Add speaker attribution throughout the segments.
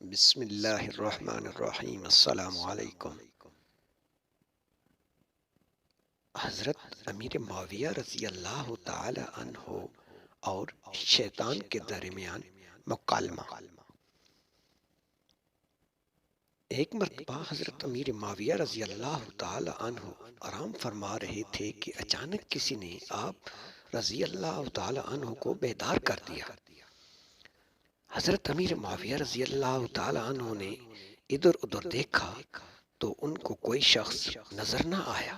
Speaker 1: بسم اللہ الرحمن الرحیم۔ السلام علیکم۔ حضرت امیر معاویہ رضی اللہ تعالی عنہ اور شیطان کے درمیان مکالمہ۔ ایک مرتبہ حضرت امیر معاویہ رضی اللہ تعالی عنہ آرام فرما رہے تھے کہ اچانک کسی نے آپ رضی اللہ تعالی عنہ کو بیدار کر دیا۔ حضرت امیر معاویہ رضی اللہ تعالی عنہ نے ادھر ادھر دیکھا تو ان کو کوئی شخص نظر نہ آیا۔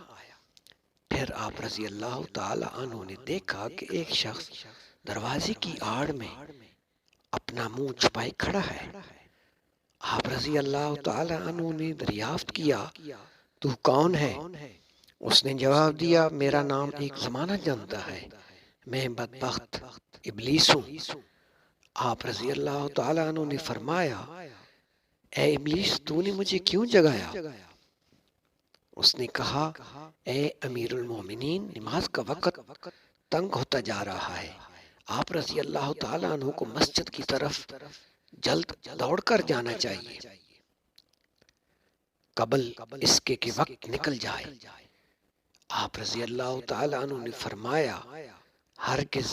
Speaker 1: پھر آپ رضی اللہ تعالی عنہ نے دیکھا کہ ایک شخص دروازے کی آڑ میں اپنا منہ چھپائے کھڑا ہے۔ آپ رضی اللہ تعالی عنہ نے دریافت کیا، تو کون ہے؟ اس نے جواب دیا، میرا نام ایک زمانہ جانتا ہے، میں بدبخت ابلیس ہوں۔ آپ رضی اللہ تعالی عنہ نے فرمایا، اے ابلیس، تو نے مجھے کیوں جگایا؟ اس نے کہا، اے امیر المومنین، نماز کا وقت تنگ ہوتا جا رہا ہے، آپ رضی اللہ تعالیٰ عنہ کو مسجد کی طرف جلد دوڑ کر جانا چاہیے قبل اس کے کہ وقت نکل جائے۔ آپ رضی اللہ تعالیٰ عنہ نے فرمایا، ہرگز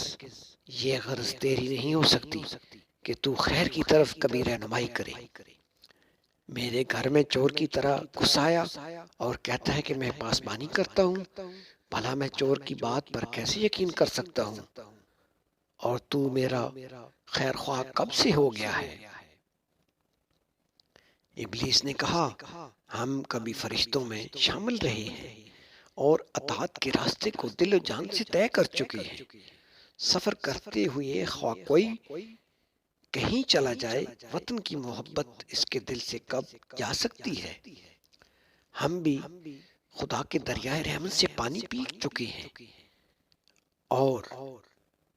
Speaker 1: یہ غرض تیری نہیں ہو سکتی کہ تو خیر کی طرف کبھی رہنمائی کرے۔ میرے گھر میں چور کی طرح گھس آیا اور کہتا ہے کہ میں پاسبانی کرتا ہوں، بھلا میں چور کی بات پر کیسے یقین کر سکتا ہوں؟ اور تو میرا خیر خواہ کب سے ہو گیا ہے؟ ابلیس نے کہا، ہم کبھی فرشتوں میں شامل رہے ہیں اور اطاعت کے راستے کو دل و جان سے طے کر چکے ہیں۔ سفر کرتے ہوئے خواہ کوئی کہیں چلا جائے، وطن کی محبت اس کے دل سے کب جا سکتی ہے؟ ہم بھی خدا کے دریائے رحمت سے پانی پی چکے ہیں اور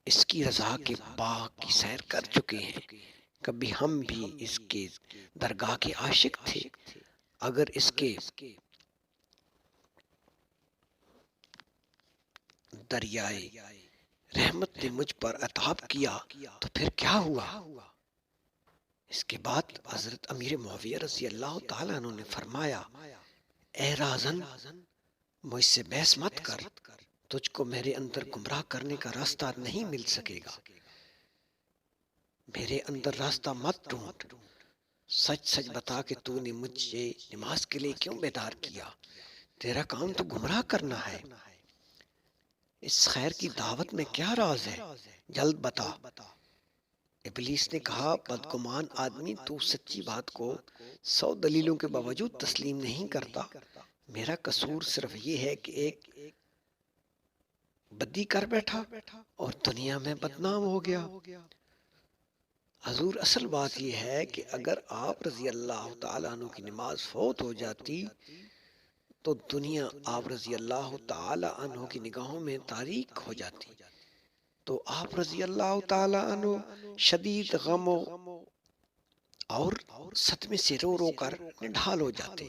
Speaker 1: اس کی رضا کے باغ کی سیر کر چکے ہیں۔ کبھی ہم بھی اس کے درگاہ کے عاشق تھے۔ اگر اس کے دریائے رحمت نے مجھ پر عطاب کیا تو پھر کیا ہوا؟ اس کے بعد حضرت امیر معاویہ رضی اللہ تعالیٰ عنہ نے فرمایا، اے رازن، مجھ سے بحث مت کر، تجھ کو میرے اندر گمراہ کرنے کا راستہ نہیں مل سکے گا۔ میرے اندر راستہ مت ڈھونڈ، سچ سچ بتا کہ تو نے مجھے نماز کے لیے کیوں بیدار کیا؟ تیرا کام تو گمراہ کرنا ہے۔ اس خیر کی دعوت میں کیا راز ہے؟ جلد بتا۔ ابلیس نے کہا، بدگمان آدمی، تو سچی بات کو 100 دلیلوں کے باوجود تسلیم نہیں کرتا۔ میرا قصور صرف یہ ہے کہ ایک بدی کر بیٹھا اور دنیا میں بدنام ہو گیا۔ حضور، اصل بات یہ ہے کہ اگر آپ رضی اللہ تعالیٰ عنہ کی نماز فوت ہو جاتی تو دنیا آپ رضی اللہ تعالیٰ عنہ کی نگاہوں میں تاریک ہو جاتی، تو آپ رضی اللہ تعالیٰ عنہ شدید غم اور صدمے سے رو رو کر نڈھال ہو جاتے۔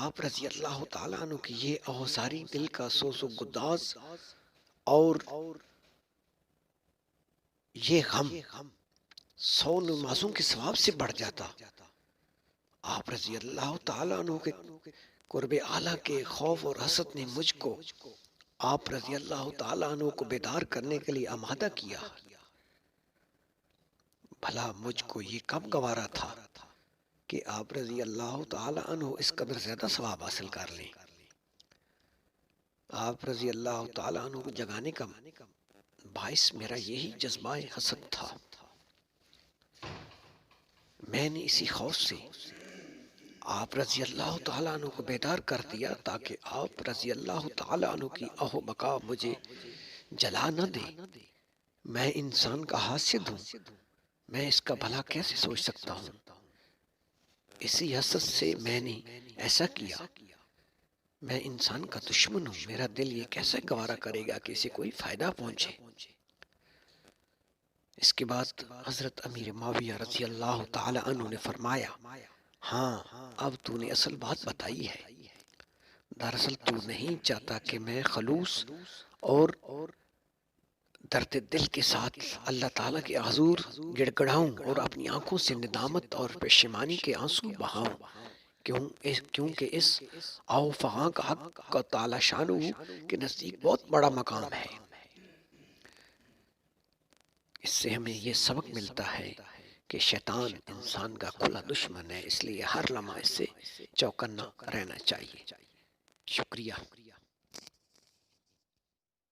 Speaker 1: آپ رضی اللہ تعالیٰ عنہ کی یہ اوزاری دل کا سوز و گداز اور یہ غم 100 نمازوں کے ثواب سے بڑھ جاتا۔ آپ رضی اللہ تعالیٰ عنہ کے قرب اعلیٰ کے خوف اور حسد نے مجھ کو آپ رضی اللہ تعالیٰ عنہ کو بیدار کرنے کے لیے آمادہ کیا۔ بھلا مجھ کو یہ کب گوارا تھا کہ آپ رضی اللہ تعالیٰ عنہ اس قدر زیادہ ثواب حاصل کر لیں۔ آپ رضی اللہ تعالیٰ عنہ کو جگانے کا باعث میرا یہی جذبہ حسد تھا۔ میں نے اسی خوف سے آپ رضی اللہ تعالیٰ عنہ کو بیدار کر دیا تاکہ آپ رضی اللہ تعالیٰ عنہ کی اہو بقا مجھے جلا نہ دے۔ میں انسان کا حاسد ہوں، میں اس کا بھلا کیسے سوچ سکتا ہوں؟ اسی حسد سے میں نے ایسا کیا۔ میں انسان کا دشمن ہوں، میرا دل یہ کیسے گوارا کرے گا کہ اسے کوئی فائدہ پہنچے؟ اس کے بعد حضرت امیر معاویہ رضی اللہ تعالی عنہ نے فرمایا، ہاں، اب تو نے اصل بات بتائی ہے۔ دراصل تو نہیں چاہتا کہ میں خلوص اور درد دل کے ساتھ اللہ تعالیٰ کے حضور گڑ گڑاؤں اور اپنی آنکھوں سے ندامت اور پشیمانی کے آنسو بہاؤں، کیونکہ اس آؤ فغاں کا حق کا تعالی شانو کے نزدیک بہت بڑا مقام ہے۔ اس سے ہمیں یہ سبق ملتا ہے کہ شیطان انسان کا کھلا دشمن ہے، اس لیے ہر لمحہ اس سے چوکنا رہنا چاہیے۔ شکریہ۔